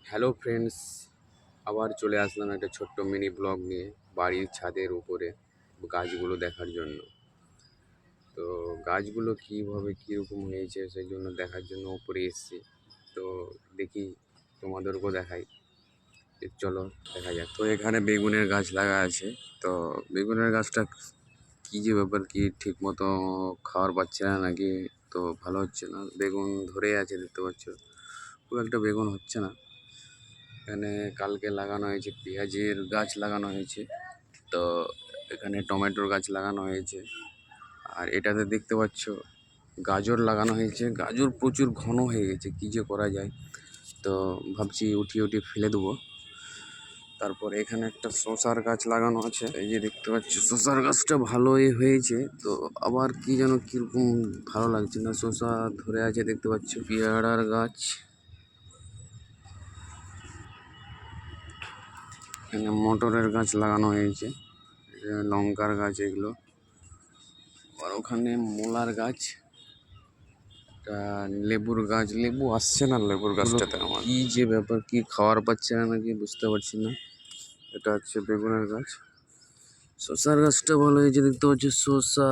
Hello friends, আবার চলে আসলাম একটা ছোট্ট মিনি ব্লগ নিয়ে বাড়ির ছাদের উপরে গাছগুলো দেখার জন্য। তো গাছগুলো কীভাবে কীরকম হয়েছে সেই জন্য দেখার জন্য উপরে এসেছি। তো দেখি তোমাদেরকেও দেখাই, চলো দেখা যাক। তো এখানে বেগুনের গাছ লাগা আছে। তো বেগুনের গাছটা কী যে ব্যাপার, কি ঠিক মতো খাওয়ার পাচ্ছে না নাকি, তো ভালো হচ্ছে না। বেগুন ধরে আছে দেখতে পাচ্ছ, খুব একটা বেগুন হচ্ছে না। এখানে কালকে লাগানো হয়েছে পেঁয়াজের গাছ লাগানো হয়েছে, তো এখানে টমেটোর গাছ লাগানো হয়েছে। আর এটাতে দেখতে পাচ্ছ গাজর লাগানো হয়েছে। গাজর প্রচুর ঘন হয়ে গেছে, কী যে করা যায়। তো ভাবছি উঠিয়ে উঠিয়ে ফেলে দেবো। তারপর এখানে একটা শসার গাছ লাগানো আছে, এই যে দেখতে পাচ্ছ শসার গাছটা ভালোই হয়েছে। তো আবার কি যেন কীরকম ভালো লাগছে না, শসা ধরে আছে দেখতে পাচ্ছ। পেয়ারার গাছ, এখানে মটরের গাছ লাগানো হয়েছে, লঙ্কার গাছ এগুলো। আর ওখানে মূলার গাছ, একটা লেবুর গাছ। লেবু আসছে না লেবুর গাছটাতে, আমার কি যে ব্যাপার, কি খাওয়ার পাচ্ছে না নাকি বুঝতে পারছি না। এটা হচ্ছে বেগুনের গাছ। শসার গাছটা ভালো হয়েছে দেখতে পাচ্ছি, শসা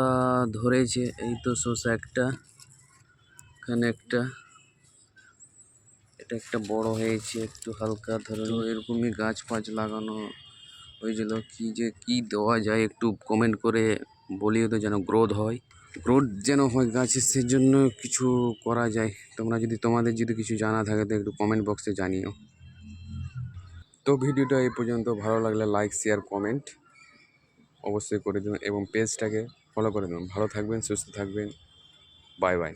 ধরেছে। এই তো শসা একটা, এখানে একটা, এটা একটা বড় হয়েছে একটু হালকা ধরনের। এরকমই গাছ ফাছ লাগানো হয়েছিল। কি দেওয়া যায় একটু কমেন্ট করে বলিও তো, যেন গ্রোথ যেন হয় গাছের, সেজন্য কিছু করা যায়। তোমাদের যদি কিছু জানা থাকে তো একটু কমেন্ট বক্সে জানিও। তো ভিডিওটা এই পর্যন্ত, ভালো লাগলে লাইক শেয়ার কমেন্ট অবশ্যই করে দেবেন এবং পেজটাকে ফলো করে দেবেন। ভালো থাকবেন, সুস্থ থাকবেন, বাই বাই।